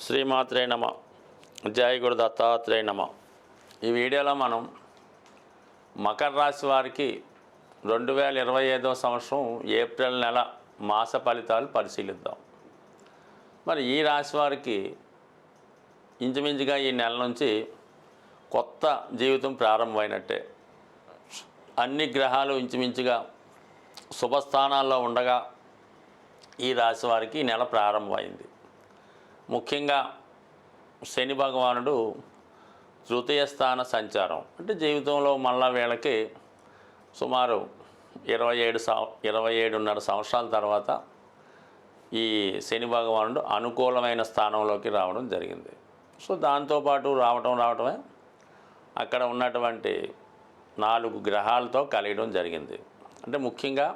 శ్రీమాత్రే నమ. జై గురు దత్తాత్రేయ నమ. ఈ వీడియోలో మనం మకర రాశి వారికి 2025వ సంవత్సరం ఏప్రిల్ నెల మాస ఫలితాలు పరిశీలిద్దాం. మరి ఈ రాశి వారికి ఇంచుమించుగా ఈ నెల నుంచి కొత్త జీవితం ప్రారంభమైనట్టే. అన్ని గ్రహాలు ఇంచుమించుగా శుభస్థానాల్లో ఉండగా ఈ రాశి వారికి ఈ నెల ప్రారంభమైంది. ముఖ్యంగా శని భగవానుడు తృతీయ స్థాన సంచారం, అంటే జీవితంలో మళ్ళా వీళ్ళకి సుమారు 27.5 సంవత్సరాల తర్వాత ఈ శని భగవానుడు అనుకూలమైన స్థానంలోకి రావడం జరిగింది. సో దాంతోపాటు రావటమే అక్కడ ఉన్నటువంటి 4 గ్రహాలతో కలియడం జరిగింది. అంటే ముఖ్యంగా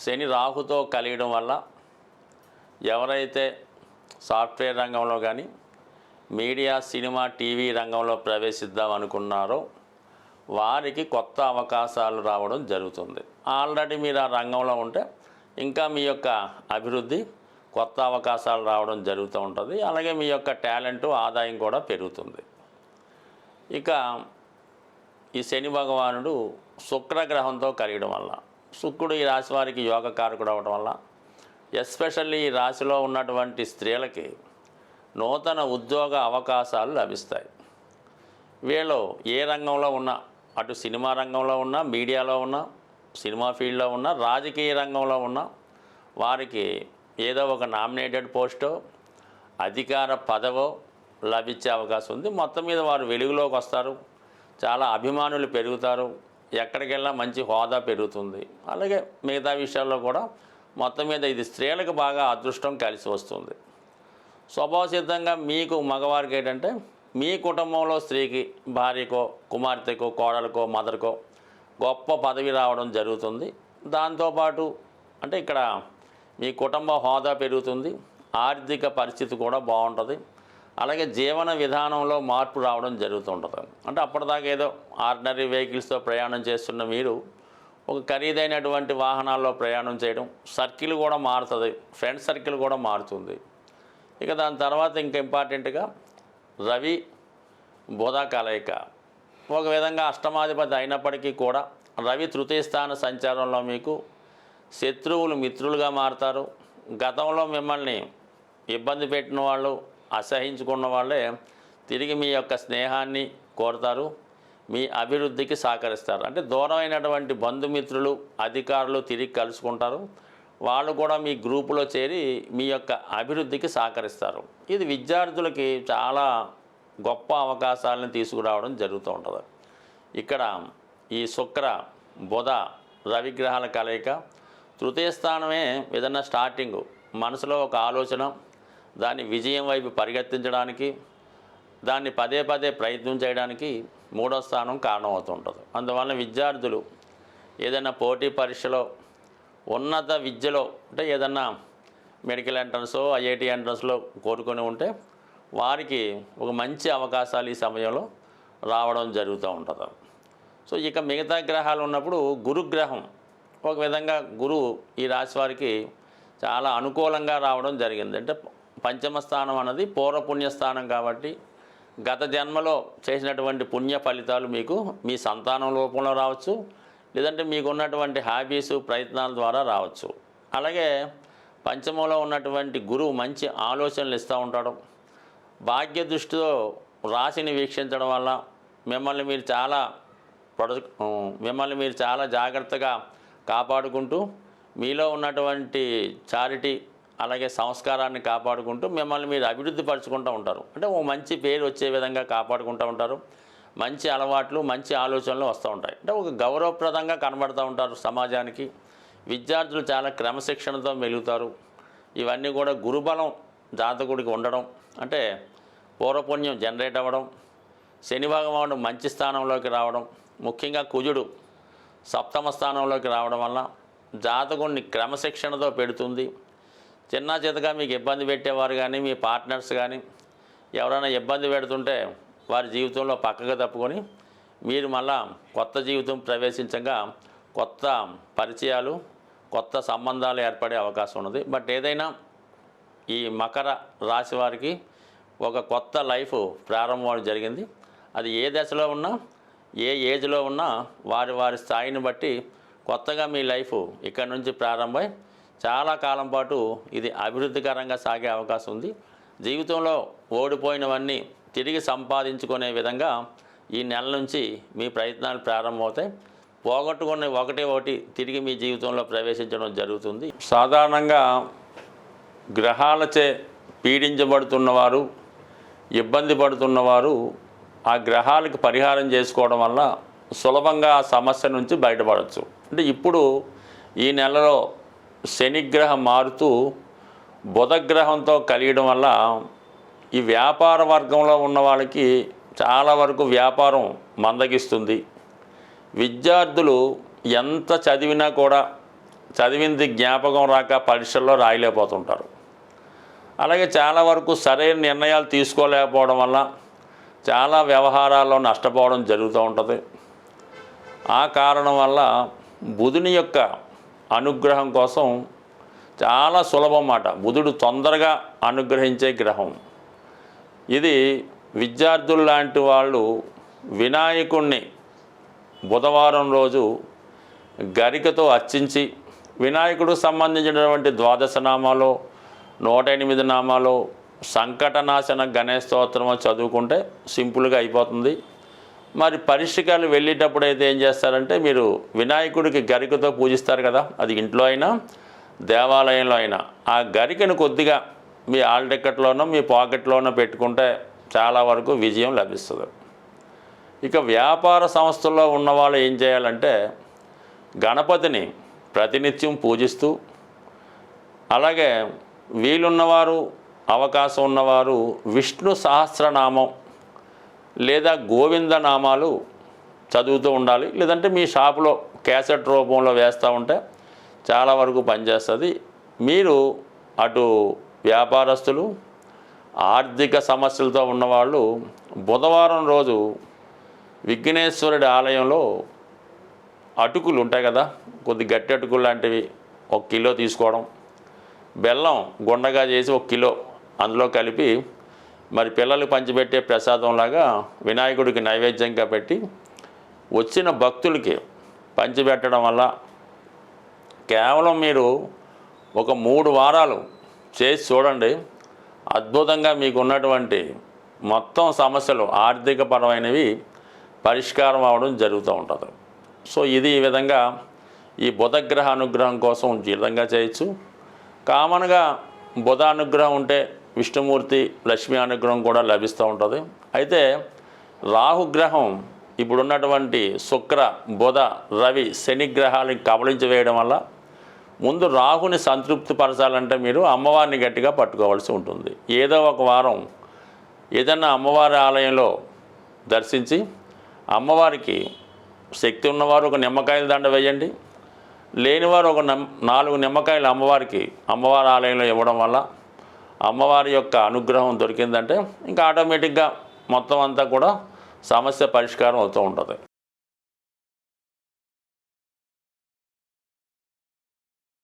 శని రాహుతో కలియడం వల్ల ఎవరైతే సాఫ్ట్వేర్ రంగంలో కానీ మీడియా, సినిమా, టీవీ రంగంలో ప్రవేశిద్దాం అనుకున్నారో వారికి కొత్త అవకాశాలు రావడం జరుగుతుంది. ఆల్రెడీ మీరు ఆ రంగంలో ఉంటే ఇంకా మీ యొక్క అభివృద్ధి, కొత్త అవకాశాలు రావడం జరుగుతూ ఉంటుంది. అలాగే మీ యొక్క టాలెంటు, ఆదాయం కూడా పెరుగుతుంది. ఇక ఈ శని భగవానుడు శుక్రగ్రహంతో కలియడం వల్ల, శుక్రుడు ఈ రాశి వారికి యోగకారకుడు అవడం వల్ల ఎస్పెషల్లీ ఈ రాశిలో ఉన్నటువంటి స్త్రీలకి నూతన ఉద్యోగ అవకాశాలు లభిస్తాయి. వీళ్ళు ఏ రంగంలో ఉన్నా, అటు సినిమా రంగంలో ఉన్నా, మీడియాలో ఉన్నా, సినిమా ఫీల్డ్లో ఉన్నా, రాజకీయ రంగంలో ఉన్నా వారికి ఏదో ఒక నామినేటెడ్ పోస్టో, అధికార పదవో లభించే అవకాశం ఉంది. మొత్తం మీద వారు వెలుగులోకి వస్తారు, చాలా అభిమానులు పెరుగుతారు, ఎక్కడికి వెళ్ళినా మంచి హోదా పెరుగుతుంది. అలాగే మిగతా విషయాల్లో కూడా మొత్తం మీద ఇది స్త్రీలకు బాగా అదృష్టం కలిసి వస్తుంది. స్వభావసిద్ధంగా మీకు మగవారికి ఏంటంటే మీ కుటుంబంలో స్త్రీకి, భార్యకో, కుమార్తెకో, కోడలకో, మదర్కో గొప్ప పదవి రావడం జరుగుతుంది. దాంతోపాటు అంటే ఇక్కడ మీ కుటుంబ హోదా పెరుగుతుంది, ఆర్థిక పరిస్థితి కూడా బాగుంటుంది. అలాగే జీవన విధానంలో మార్పు రావడం జరుగుతుంటుంది. అంటే అప్పటిదాకా ఏదో ఆర్డినరీ వెహికల్స్తో ప్రయాణం చేస్తున్న మీరు ఒక ఖరీదైనటువంటి వాహనాల్లో ప్రయాణం చేయడం, సర్కిల్ కూడా మారుతుంది, ఫ్రెండ్ సర్కిల్ కూడా మారుతుంది. ఇక దాని తర్వాత ఇంకా ఇంపార్టెంట్గా రవి బుధ కలయిక. ఒక విధంగా అష్టమాధిపతి అయినప్పటికీ కూడా రవి తృతీయ స్థాన సంచారంలో మీకు శత్రువులు మిత్రులుగా మారుతారు. గతంలో మిమ్మల్ని ఇబ్బంది పెట్టిన వాళ్ళు, అసహించుకున్న వాళ్ళే తిరిగి మీ యొక్క స్నేహాన్ని కోరుతారు, మీ అభివృద్ధికి సహకరిస్తారు. అంటే దూరమైనటువంటి బంధుమిత్రులు, అధికారులు తిరిగి కలుసుకుంటారు. వాళ్ళు కూడా మీ గ్రూపులో చేరి మీ యొక్క అభివృద్ధికి సహకరిస్తారు. ఇది విద్యార్థులకి చాలా గొప్ప అవకాశాలను తీసుకురావడం జరుగుతూ ఉంటుంది. ఇక్కడ ఈ శుక్ర, బుధ, రవిగ్రహాల కలయిక తృతీయ స్థానమే ఏదన్నా స్టార్టింగు, మనసులో ఒక ఆలోచన, దాన్ని విజయం వైపు పరిగెత్తించడానికి, దాన్ని పదే పదే ప్రయత్నం చేయడానికి 3వ స్థానం కారణమవుతుంటుంది. అందువల్ల విద్యార్థులు ఏదైనా పోటీ పరీక్షలో, ఉన్నత విద్యలో, అంటే ఏదన్నా మెడికల్ ఎంట్రన్సో, ఐఐటి ఎంట్రన్స్లో కోరుకొని ఉంటే వారికి ఒక మంచి అవకాశాలు ఈ సమయంలో రావడం జరుగుతూ ఉంటుంది. సో ఇక మిగతా గ్రహాలు ఉన్నప్పుడు గురుగ్రహం ఒక విధంగా గురువు ఈ రాశి వారికి చాలా అనుకూలంగా రావడం జరిగింది. అంటే పంచమ స్థానం అన్నది పూర్వపుణ్యస్థానం కాబట్టి గత జన్మలో చేసినటువంటి పుణ్య ఫలితాలు మీకు మీ సంతానం రూపంలో రావచ్చు, లేదంటే మీకు ఉన్నటువంటి హాబీసు, ప్రయత్నాల ద్వారా రావచ్చు. అలాగే పంచమంలో ఉన్నటువంటి గురువు మంచి ఆలోచనలు ఇస్తూ ఉంటాడు. భాగ్య దృష్టితో రాశిని వీక్షించడం వల్ల మిమ్మల్ని మీరు చాలా జాగ్రత్తగా కాపాడుకుంటూ మీలో ఉన్నటువంటి చారిటీ, అలాగే సంస్కారాన్ని కాపాడుకుంటూ మిమ్మల్ని మీరు అభివృద్ధి పరుచుకుంటూ ఉంటారు. అంటే ఓ మంచి పేరు వచ్చే విధంగా కాపాడుకుంటూ ఉంటారు. మంచి అలవాట్లు, మంచి ఆలోచనలు వస్తూ ఉంటాయి. అంటే ఒక గౌరవప్రదంగా కనబడుతూ ఉంటారు సమాజానికి. విద్యార్థులు చాలా క్రమశిక్షణతో మెలుగుతారు. ఇవన్నీ కూడా గురుబలం జాతకుడికి ఉండడం, అంటే పూర్వపుణ్యం జనరేట్ అవ్వడం, శని భగవానుడు మంచి స్థానంలోకి రావడం, ముఖ్యంగా కుజుడు సప్తమ స్థానంలోకి రావడం వల్ల జాతకుడిని క్రమశిక్షణతో పెడుతుంది. చిన్న చితగా మీకు ఇబ్బంది పెట్టేవారు కానీ, మీ పార్ట్నర్స్ కానీ ఎవరైనా ఇబ్బంది పెడుతుంటే వారి జీవితంలో పక్కగా తప్పుకొని మీరు మళ్ళా కొత్త జీవితం ప్రవేశించగా కొత్త పరిచయాలు, కొత్త సంబంధాలు ఏర్పడే అవకాశం ఉన్నది. బట్ ఏదైనా ఈ మకర రాశి వారికి ఒక కొత్త లైఫ్ ప్రారంభం జరిగింది. అది ఏ దశలో ఉన్నా, ఏ ఏజ్లో ఉన్నా వారి వారి స్థాయిని బట్టి కొత్తగా మీ లైఫ్ ఇక్కడ నుంచి ప్రారంభమై చాలా కాలం పాటు ఇది అభివృద్ధికరంగా సాగే అవకాశం ఉంది. జీవితంలో ఓడిపోయినవన్నీ తిరిగి సంపాదించుకునే విధంగా ఈ నెల నుంచి మీ ప్రయత్నాలు ప్రారంభమవుతాయి. పోగొట్టుకున్న ఒకటి తిరిగి మీ జీవితంలో ప్రవేశించడం జరుగుతుంది. సాధారణంగా గ్రహాలచే పీడించబడుతున్నవారు, ఇబ్బంది పడుతున్నవారు ఆ గ్రహాలకు పరిహారం చేసుకోవడం వల్ల సులభంగా ఆ సమస్య నుంచి బయటపడవచ్చు. అంటే ఇప్పుడు ఈ నెలలో శనిగ్రహం మారుతూ బుధగ్రహంతో కలియడం వల్ల ఈ వ్యాపార వర్గంలో ఉన్న వాళ్ళకి చాలా వరకు వ్యాపారం మందగిస్తుంది. విద్యార్థులు ఎంత చదివినా కూడా చదివింది జ్ఞాపకం రాక పరీక్షల్లో రాయలేకపోతుంటారు. అలాగే చాలా వరకు సరైన నిర్ణయాలు తీసుకోలేకపోవడం వల్ల చాలా వ్యవహారాల్లో నష్టపోవడం జరుగుతూ ఉంటుంది. ఆ కారణం వల్ల బుధుని యొక్క అనుగ్రహం కోసం చాలా సులభం మాట. బుధుడు తొందరగా అనుగ్రహించే గ్రహం ఇది. విద్యార్థులు లాంటి వాళ్ళు వినాయకుణ్ణి బుధవారం రోజు గరికతో అర్చించి వినాయకుడికి సంబంధించినటువంటి 12 నామాలు, 108 నామాలు, సంకటనాశన గణేశ స్తోత్రము చదువుకుంటే సింపుల్గా అయిపోతుంది. మరి పరీక్షకాలు వెళ్ళేటప్పుడు అయితే ఏం చేస్తారంటే, మీరు వినాయకుడికి గరికతో పూజిస్తారు కదా, అది ఇంట్లో అయినా దేవాలయంలో అయినా ఆ గరికను కొద్దిగా మీ హాల్ టికెట్లోనో మీ పాకెట్లోనో పెట్టుకుంటే చాలా వరకు విజయం లభిస్తుంది. ఇక వ్యాపార సంస్థల్లో ఉన్నవాళ్ళు ఏం చేయాలంటే, గణపతిని ప్రతినిత్యం పూజిస్తూ, అలాగే వీలున్నవారు అవకాశం ఉన్నవారు విష్ణు సహస్రనామం లేదా గోవిందనామాలు చదువుతూ ఉండాలి. లేదంటే మీ షాపులో క్యాసెట్ రూపంలో వేస్తూ ఉంటే చాలా వరకు పనిచేస్తుంది. మీరు అటు వ్యాపారస్తులు, ఆర్థిక సమస్యలతో ఉన్నవాళ్ళు బుధవారం రోజు విఘ్నేశ్వరుడి ఆలయంలో అటుకులు ఉంటాయి కదా, కొద్ది గట్టి అటుకులు లాంటివి 1 కిలో తీసుకోవడం, బెల్లం గుండగా చేసి 1 కిలో అందులో కలిపి మరి పిల్లలు పంచిపెట్టే ప్రసాదంలాగా వినాయకుడికి నైవేద్యంగా పెట్టి వచ్చిన భక్తులకి పంచిపెట్టడం వల్ల కేవలం మీరు ఒక 3 వారాలు చేసి చూడండి, అద్భుతంగా మీకు ఉన్నటువంటి మొత్తం సమస్యలు ఆర్థిక పరమైనవి పరిష్కారం అవడం జరుగుతూ ఉంటుంది. సో ఇది ఈ విధంగా ఈ బుధగ్రహ అనుగ్రహం కోసం ఈ విధంగా చేయొచ్చు. కామన్గా బుధ అనుగ్రహం ఉంటే విష్ణుమూర్తి, లక్ష్మీ అనుగ్రహం కూడా లభిస్తూ ఉంటుంది. అయితే రాహుగ్రహం ఇప్పుడున్నటువంటి శుక్ర, బుధ, రవి, శని గ్రహాలను కబళించి వేయడం వల్ల ముందు రాహుని సంతృప్తి పరచాలంటే మీరు అమ్మవారిని గట్టిగా పట్టుకోవాల్సి ఉంటుంది. ఏదో ఒక వారం ఏదన్నా అమ్మవారి ఆలయంలో దర్శించి అమ్మవారికి శక్తి ఉన్నవారు ఒక నిమ్మకాయల దండ వేయండి, లేనివారు ఒక 4 నిమ్మకాయలు అమ్మవారికి అమ్మవారి ఆలయంలో ఇవ్వడం వల్ల అమ్మవారి యొక్క అనుగ్రహం దొరికిందంటే ఇంకా ఆటోమేటిక్గా మొత్తం అంతా కూడా సమస్య పరిష్కారం అవుతూ ఉంటుంది.